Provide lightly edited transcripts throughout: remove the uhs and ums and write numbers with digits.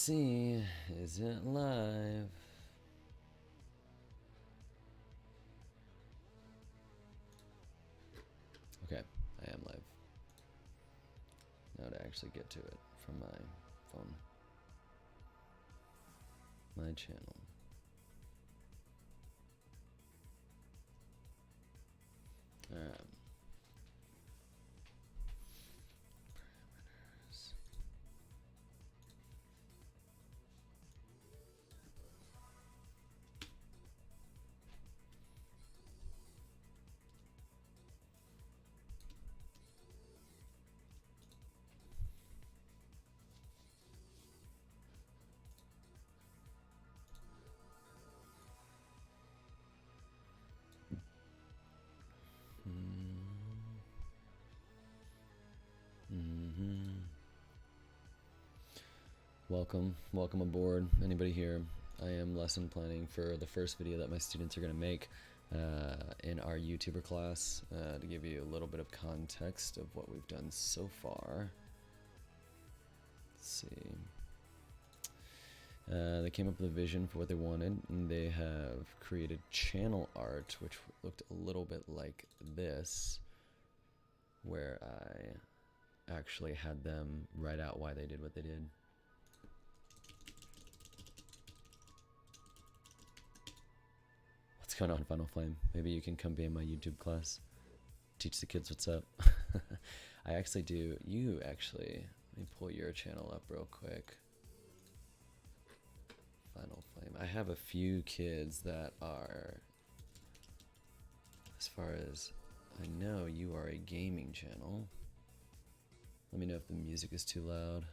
see. Is it live? Okay, I am live. Now to actually get to it from my phone. My channel. Alright. Parameters. Welcome aboard. Anybody here? I am lesson planning for the first video that my students are going to make in our YouTuber class to give you a little bit of context of what we've done so far. Let's see. They came up with a vision for what they wanted, and they have created channel art, which looked a little bit like this, where I actually had them write out why they did what they did. What's going on, Final Flame? Maybe you can come be in my YouTube class. Teach the kids what's up. I actually do. You actually. Let me pull your channel up real quick. Final Flame. I have a few kids that are, as far as I know, you are a gaming channel. Let me know if the music is too loud.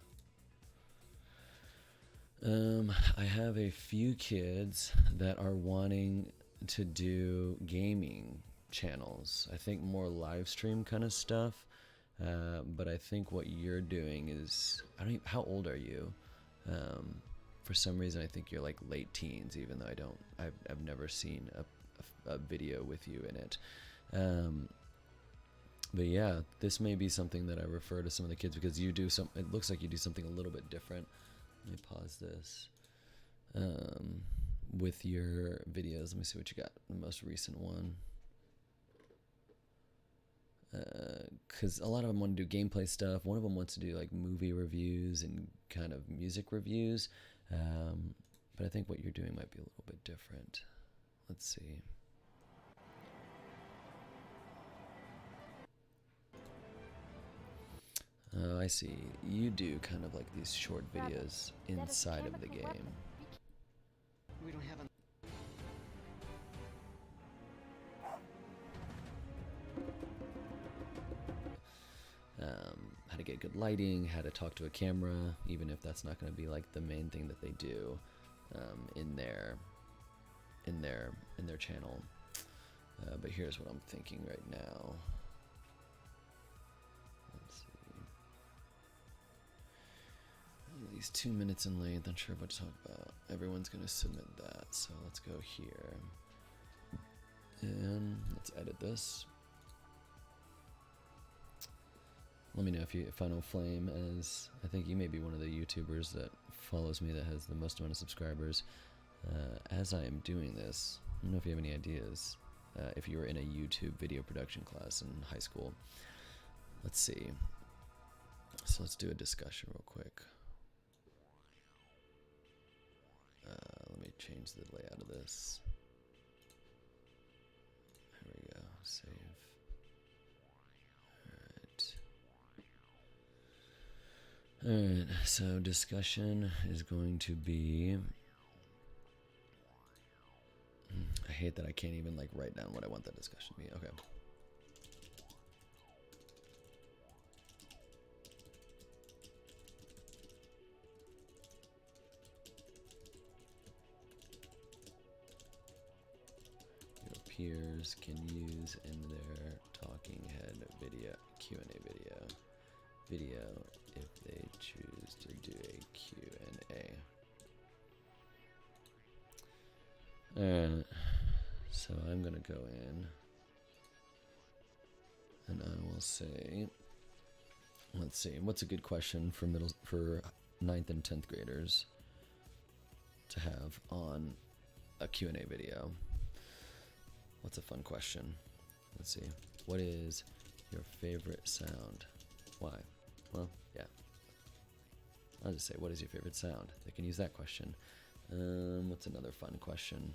I have a few kids that are wanting to do gaming channels. I think more live stream kind of stuff. But I think what you're doing is, I don't even, how old are you? For some reason I think you're like late teens, even though I've never seen a video with you in it. But yeah, this may be something that I refer to some of the kids because you do it looks like you do something a little bit different. Let me pause this. With your videos, let me see what you got. The most recent one. Because a lot of them want to do gameplay stuff. One of them wants to do like movie reviews and kind of music reviews. But I think what you're doing might be a little bit different. Let's see. I see. You do kind of like these short videos inside of the game. We don't have a how to get good lighting, how to talk to a camera, even if that's not going to be like the main thing that they do in their channel. But here's what I'm thinking right now. Let's see. At least 2 minutes in length. Not sure what to talk about. Everyone's going to submit that, so let's go here. And let's edit this. Let me know if you Final Flame, as I think you may be one of the YouTubers that follows me that has the most amount of subscribers. As I am doing this, I don't know if you have any ideas. If you were in a YouTube video production class in high school. Let's see. So let's do a discussion real quick. Let me change the layout of this. There we go. Save. Alright, so discussion is going to be, I hate that I can't even like write down what I want that discussion to be. Okay. Your peers can use in their talking head video, Q&A video if they choose to do a Q&A. Alright, so I'm gonna go in and I will say, let's see, what's a good question for 9th and 10th graders? to have on a Q&A video. What's a fun question? Let's see. What is your favorite sound? Why? Well, yeah. I'll just say, what is your favorite sound? They can use that question. What's another fun question?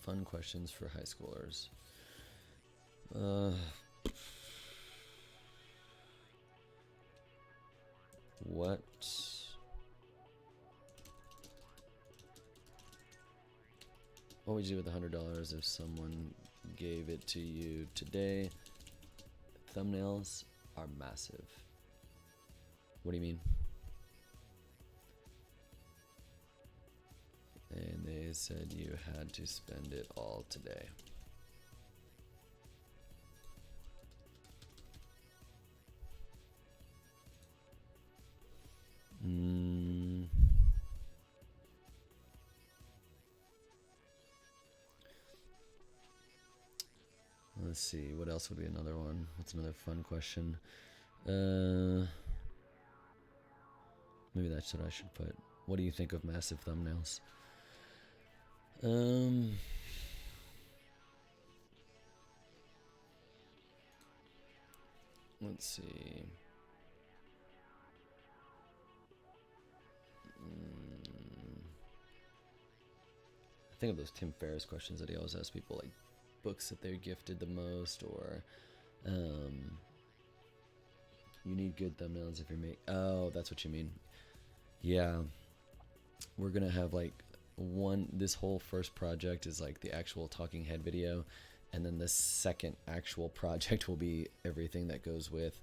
Fun questions for high schoolers. What would you do with $100 if someone gave it to you today? Thumbnails are massive. What do you mean? And they said you had to spend it all today. Let's see, what else would be another one? What's another fun question? Maybe that's what I should put. What do you think of massive thumbnails? Let's see. I think of those Tim Ferriss questions that he always asks people, like books that they're gifted the most, or you need good thumbnails if you're oh, that's what you mean. Yeah, we're gonna have like this whole first project is like the actual talking head video, and then the second actual project will be everything that goes with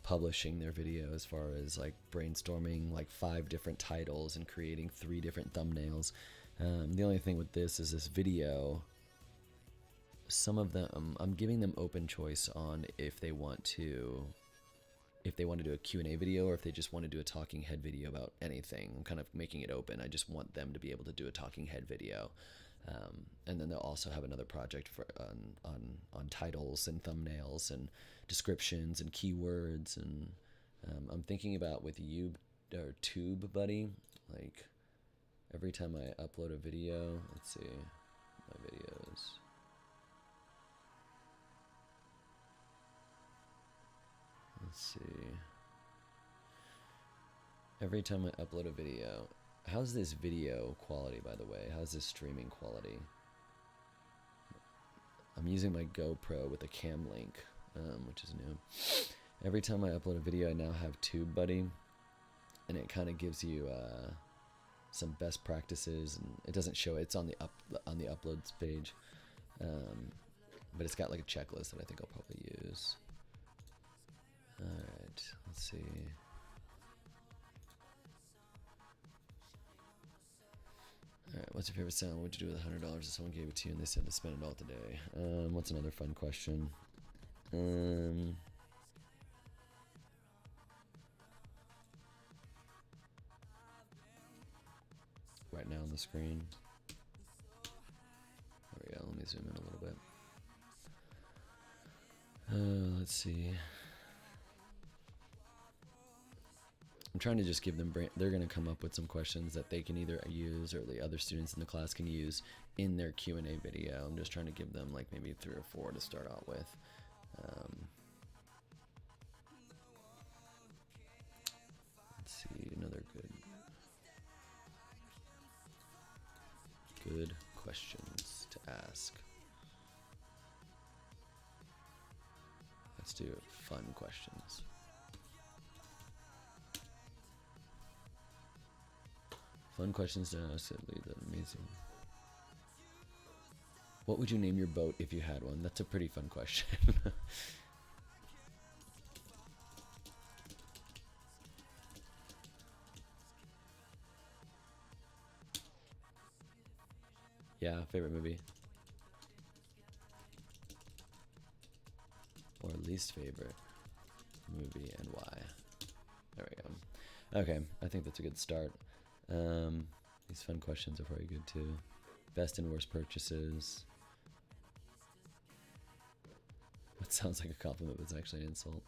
publishing their video, as far as like brainstorming like 5 different titles and creating 3 different thumbnails. The only thing with this is this video, some of them, I'm giving them open choice on if they want to do a Q&A video, or if they just want to do a talking head video about anything. I'm kind of making it open. I just want them to be able to do a talking head video. And then they'll also have another project for on titles and thumbnails and descriptions and keywords. And I'm thinking about with TubeBuddy, like every time I upload a video, let's see, my videos. Let's see. Every time I upload a video, how's this video quality, by the way? How's this streaming quality? I'm using my GoPro with a cam link, which is new. Every time I upload a video, I now have TubeBuddy, and it kind of gives you some best practices, and it doesn't show it. It's on the uploads page, but it's got like a checklist that I think I'll probably use. All right, let's see. All right, what's your favorite sound? What would you do with $100 if someone gave it to you and they said to spend it all today? What's another fun question? Right now on the screen. There we go. Let me zoom in a little bit. Let's see. I'm trying to just give them they're going to come up with some questions that they can either use, or the other students in the class can use in their Q&A video. I'm just trying to give them like maybe 3 or 4 to start out with. Let's see, another good questions to ask. Let's do fun questions. Fun questions to ask. Amazing. What would you name your boat if you had one? That's a pretty fun question. Yeah, favorite movie. Or least favorite movie and why. There we go. Okay, I think that's a good start. These fun questions are probably good too. Best and worst purchases. What sounds like a compliment but it's actually an insult.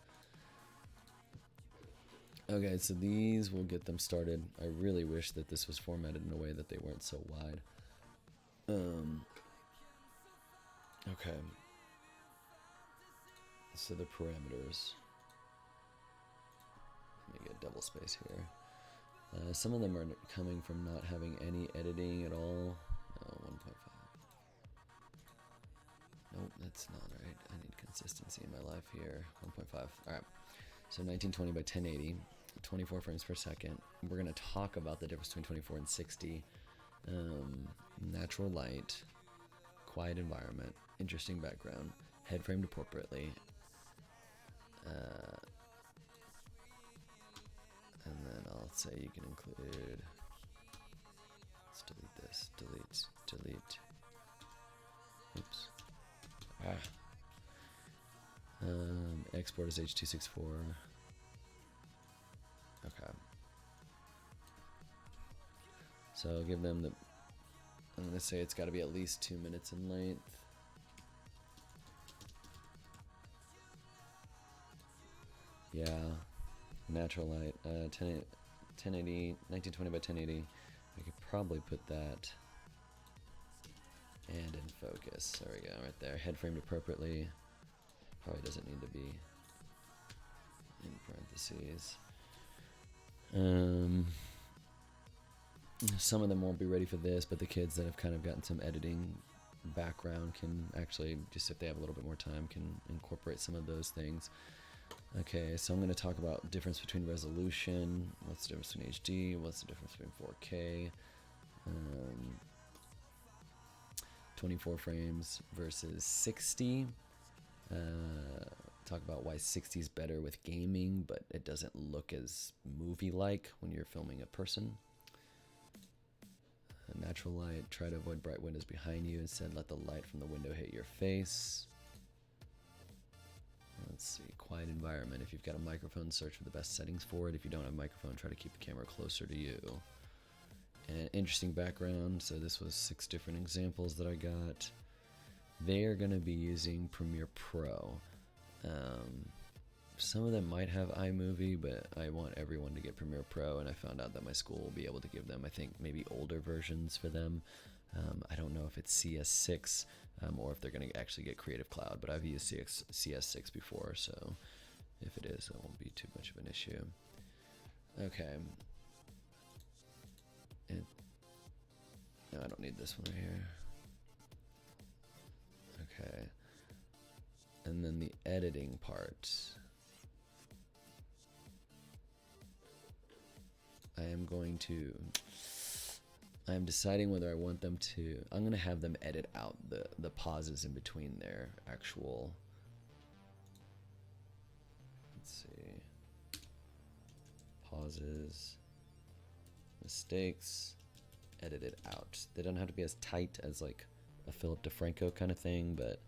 Okay, so these will get them started. I really wish that this was formatted in a way that they weren't so wide. Okay. So the parameters. Let me get double space here. Some of them are coming from not having any editing at all. 1.5. Nope, that's not right. I need consistency in my life here. 1.5. Alright. So 1920 by 1080. 24 frames per second. We're going to talk about the difference between 24 and 60. Natural light. Quiet environment. Interesting background. Head framed appropriately. And then I'll say you can include, let's delete this, delete, oops, export as H.264, okay, so I'll give them the, I'm going to say it's got to be at least 2 minutes in length. Yeah. Natural light, 1080, 1920 by 1080. I could probably put that and in focus. There we go, right there. Head framed appropriately. Probably doesn't need to be in parentheses. Some of them won't be ready for this, but the kids that have kind of gotten some editing background can actually, just if they have a little bit more time, can incorporate some of those things. Okay, so I'm going to talk about difference between resolution, what's the difference between HD, what's the difference between 4K, 24 frames versus 60. Talk about why 60 is better with gaming, but it doesn't look as movie-like when you're filming a person. Natural light, try to avoid bright windows behind you, instead let the light from the window hit your face. Let's see, quiet environment. If you've got a microphone, search for the best settings for it. If you don't have a microphone, try to keep the camera closer to you. And interesting background. So this was 6 different examples that I got. They are going to be using Premiere Pro. Some of them might have iMovie, but I want everyone to get Premiere Pro, and I found out that my school will be able to give them, I think, maybe older versions for them. I don't know if it's CS6 or if they're going to actually get Creative Cloud, but I've used CS6 before, so if it is, it won't be too much of an issue. Okay. No, I don't need this one right here. Okay. And then the editing part. I am deciding whether I want them to, I'm going to have them edit out the pauses in between their actual, let's see, pauses, mistakes, edit it out. They don't have to be as tight as like a Philip DeFranco kind of thing, but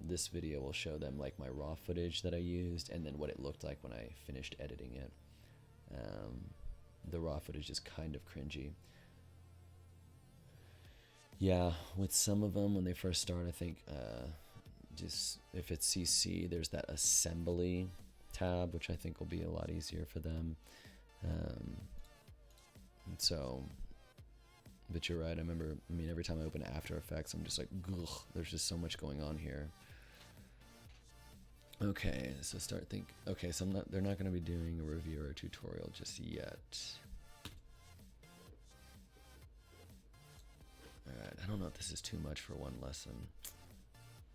this video will show them like my raw footage that I used and then what it looked like when I finished editing it. The raw footage is kind of cringy. Yeah, with some of them when they first start, I think just if it's CC, there's that assembly tab, which I think will be a lot easier for them. But you're right. I mean, every time I open After Effects, I'm just like, ugh, there's just so much going on here. Okay, so okay, so they're not going to be doing a review or a tutorial just yet. Alright, I don't know if this is too much for one lesson,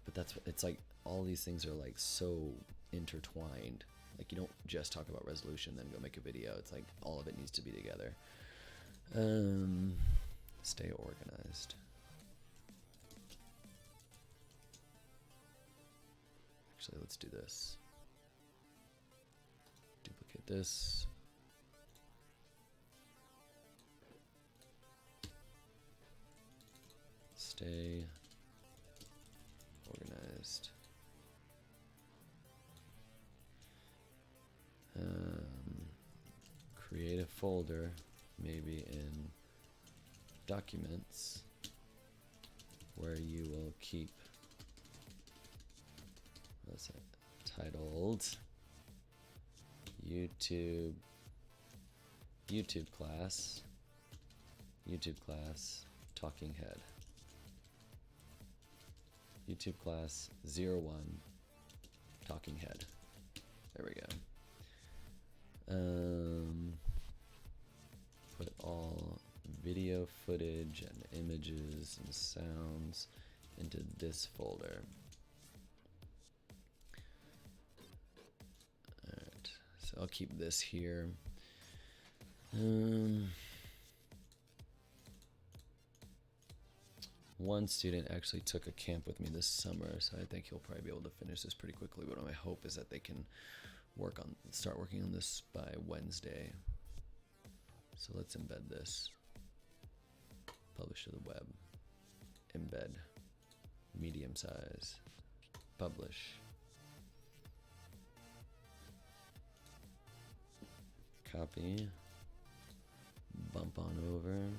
but it's like all these things are like so intertwined. Like you don't just talk about resolution then go make a video. It's like all of it needs to be together. Stay organized. Actually, let's do this. Duplicate this. Stay organized. Create a folder, maybe in Documents, where you will keep, what's it, titled YouTube class, talking head. YouTube class 01, talking head. There we go. Put all video footage and images and sounds into this folder. Alright, so I'll keep this here. One student actually took a camp with me this summer, so I think he'll probably be able to finish this pretty quickly, but my hope is that they can start working on this by Wednesday. So let's embed this. Publish to the web. Embed. Medium size. Publish. Copy. Bump on over.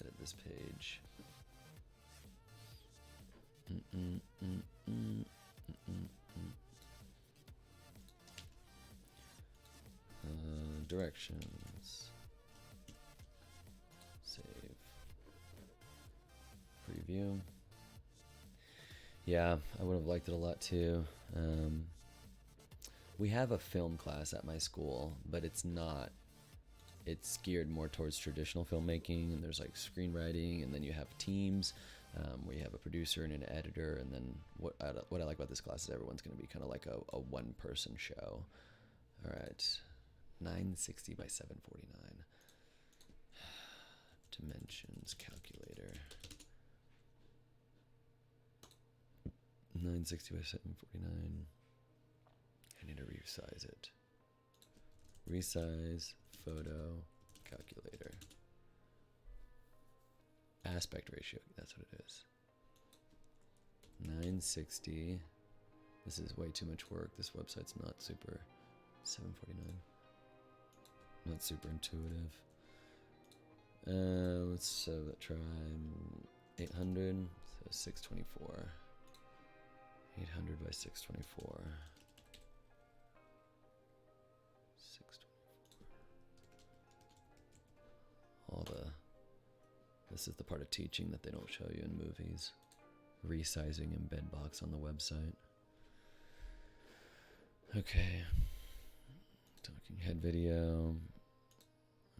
Edit this page. Directions. Save. Preview. Yeah, I would have liked it a lot too. We have a film class at my school, but it's geared more towards traditional filmmaking, and there's like screenwriting, and then you have teams where you have a producer and an editor, and then what I like about this class is everyone's going to be kind of like a one-person show. All right, 960 by 749. Dimensions calculator. 960 by 749. I need to resize it. Resize photo calculator. Aspect ratio, that's what it is. 960. This is way too much work. This website's not super. 749. Not super intuitive. Let's try 800. So 624. 800 by 624. 624. This is the part of teaching that they don't show you in movies. Resizing embed box on the website. Okay. Talking head video.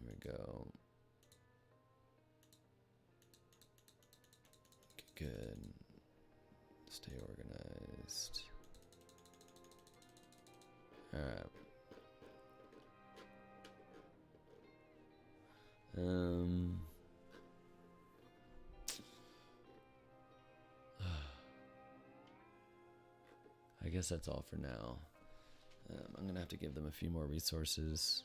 There we go. Okay, good. Stay organized. Alright. I guess that's all for now. I'm gonna have to give them a few more resources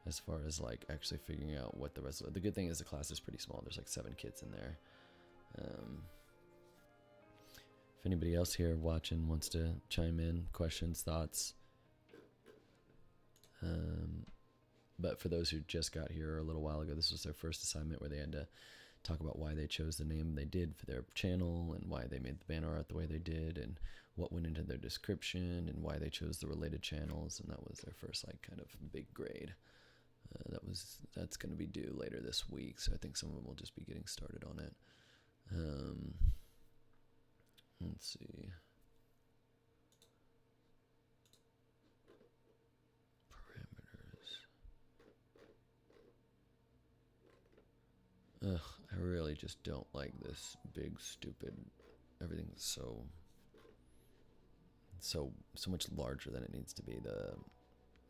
as far as like actually figuring out what the rest of the good thing is the class is pretty small. There's like 7 kids in there. If anybody else here watching wants to chime in, questions, thoughts. But for those who just got here a little while ago, this was their first assignment where they had to talk about why they chose the name they did for their channel and why they made the banner art the way they did and what went into their description and why they chose the related channels, and that was their first like kind of big grade. That's going to be due later this week, so I think some of them will just be getting started on it. Let's see. Ugh, I really just don't like this big, stupid, everything's so much larger than it needs to be,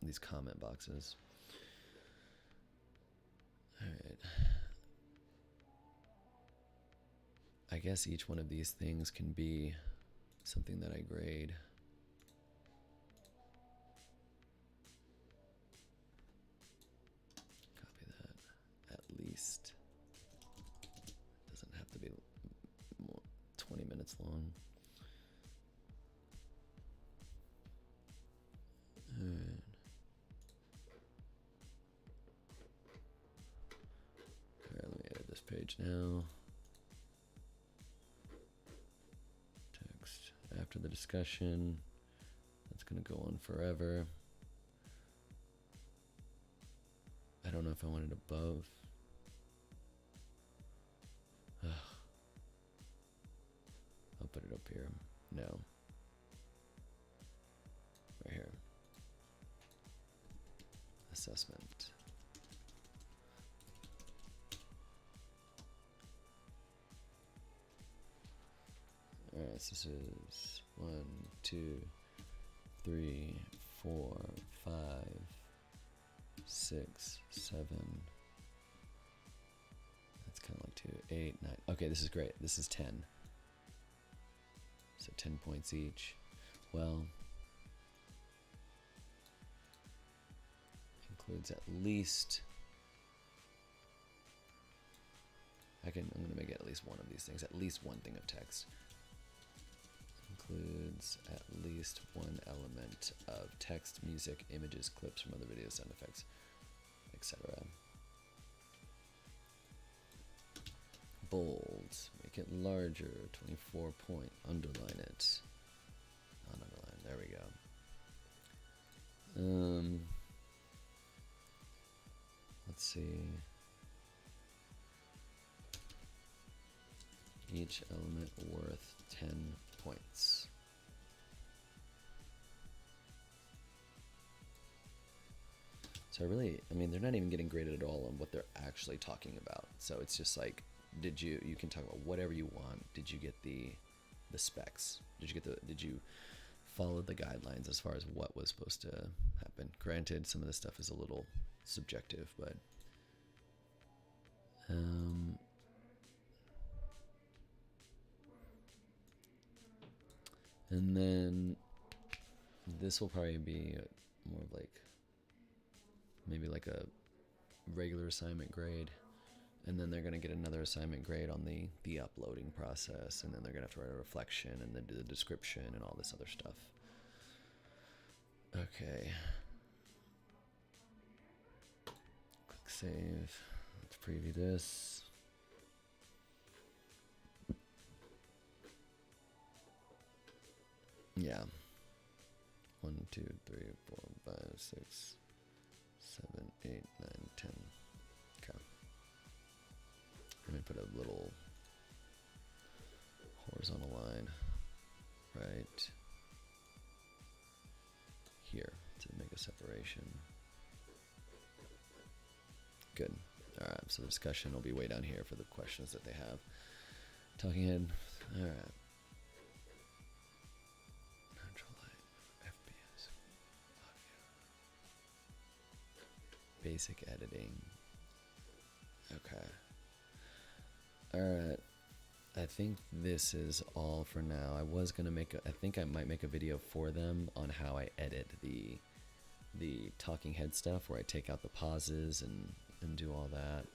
these comment boxes. Alright. I guess each one of these things can be something that I grade. Copy that. At least. Doesn't have to be more 20 minutes long. Alright. Alright, let me edit this page now. after the discussion. That's gonna go on forever. I don't know if I want it above. Ugh. I'll put it up here. No. Right here. Assessment. Alright, so this is 1, 2, 3, 4, 5, 6, 7. That's kind of like 2, 8, 9. Okay, this is great. This is 10. So 10 points each. Well, includes at least. I'm gonna make it at least one of these things. At least one thing of text. Includes at least one element of text, music, images, clips from other videos, sound effects, etc. Bold, make it larger, 24 point, underline it. Not underline, there we go. Let's see. Each element worth 10 points. So I mean, they're not even getting graded at all on what they're actually talking about. So it's just like, you can talk about whatever you want. Did you get the specs? Did you follow the guidelines as far as what was supposed to happen? Granted, some of this stuff is a little subjective, but and then this will probably be more of like maybe like a regular assignment grade, and then they're going to get another assignment grade on the uploading process, and then they're going to have to write a reflection and then do the description and all this other stuff. Okay. Click save. Let's preview this. Yeah. 1, 2, 3, 4, 5, 6, 7, 8, 9, 10. Okay. Let me put a little horizontal line right here to make a separation. Good. Alright, so the discussion will be way down here for the questions that they have. Talking head. Alright. Natural light, FPS, audio. Basic editing. Okay. Alright. I think this is all for now. I was gonna I think I might make a video for them on how I edit the talking head stuff, where I take out the pauses and do all that.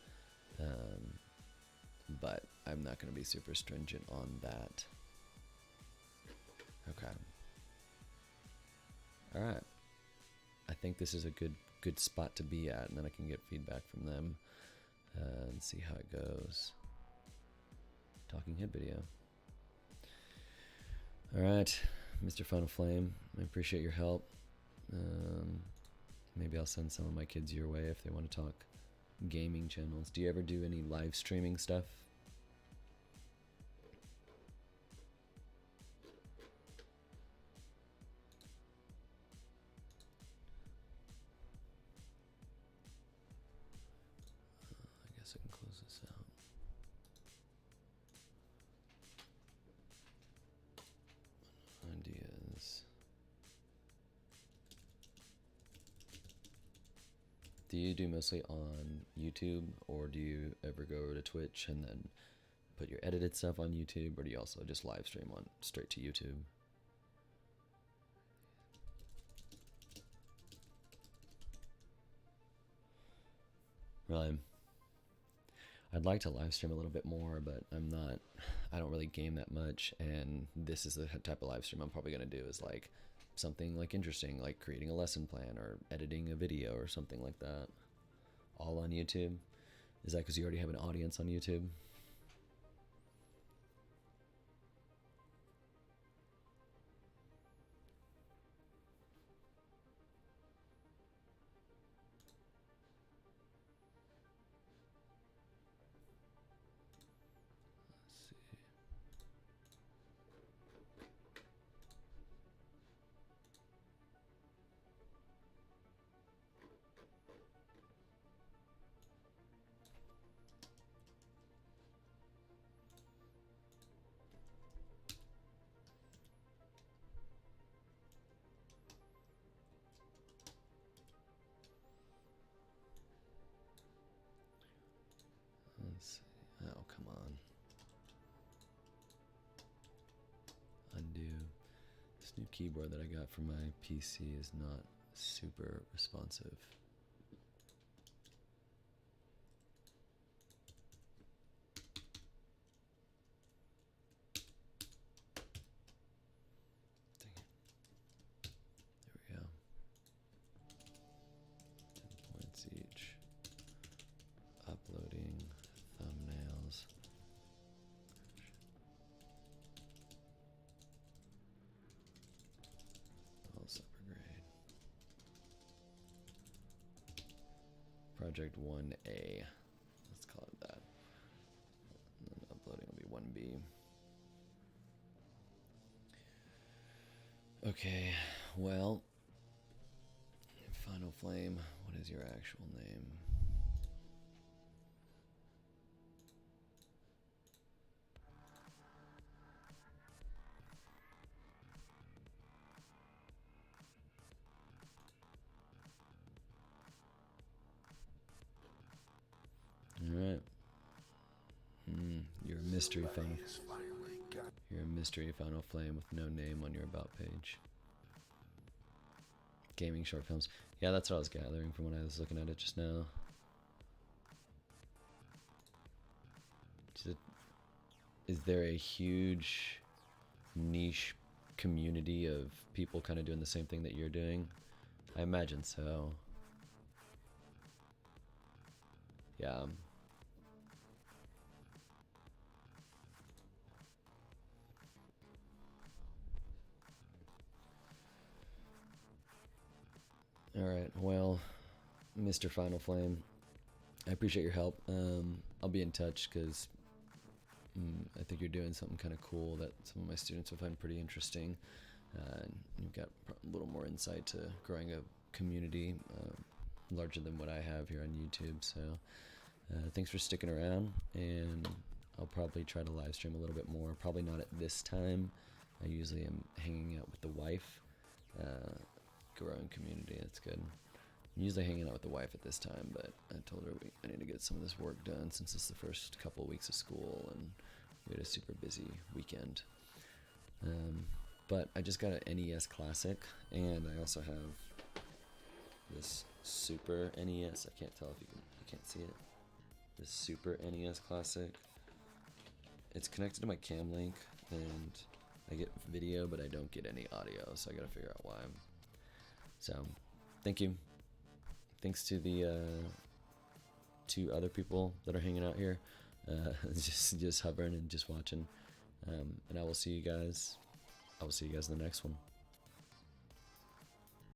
But I'm not gonna be super stringent on that. Okay. Alright. I think this is a good spot to be at, and then I can get feedback from them and see how it goes. Talking head video. Alright, Mr. Funnel Flame, I appreciate your help. Maybe I'll send some of my kids your way if they want to talk gaming channels. Do you ever do any live streaming stuff? I guess I can close this out. Ideas. Do you do mostly on YouTube, or do you ever go over to Twitch and then put your edited stuff on YouTube, or do you also just live stream on straight to YouTube? Really? I'd like to live stream a little bit more, but I don't really game that much, and this is the type of live stream I'm probably going to do, is like something like interesting, like creating a lesson plan or editing a video or something like that, all on YouTube. Is that because you already have an audience on YouTube? come on. Undo. This new keyboard that I got for my PC is not super responsive. Dang it. There we go. 10 points each. Uploading thumbnails. All separate grade. Project 1A. Let's call it that. And then uploading will be 1B. Okay, well, Final Flame, what is your actual name? Alright. You're a mystery Final. You're a mystery Final Flame with no name on your about page. Gaming short films. Yeah, that's what I was gathering from when I was looking at it just now. Is there a huge niche community of people kind of doing the same thing that you're doing? I imagine so. Yeah. Alright, well, Mr. Final Flame, I appreciate your help. I'll be in touch because I think you're doing something kind of cool that some of my students will find pretty interesting. You've got a little more insight to growing a community larger than what I have here on YouTube. So thanks for sticking around, and I'll probably try to live stream a little bit more. Probably not at this time. I usually am hanging out with the wife. Growing community, that's good. I'm usually hanging out with the wife at this time, but I told her I need to get some of this work done since it's the first couple of weeks of school and we had a super busy weekend. But I just got an NES Classic, and I also have this Super NES. I can't tell if you can't see it. This Super NES Classic. It's connected to my cam link, and I get video, but I don't get any audio, so I gotta figure out why. So, thank you. Thanks to the 2 other people that are hanging out here, just hovering and just watching. And I will see you guys. I will see you guys in the next one.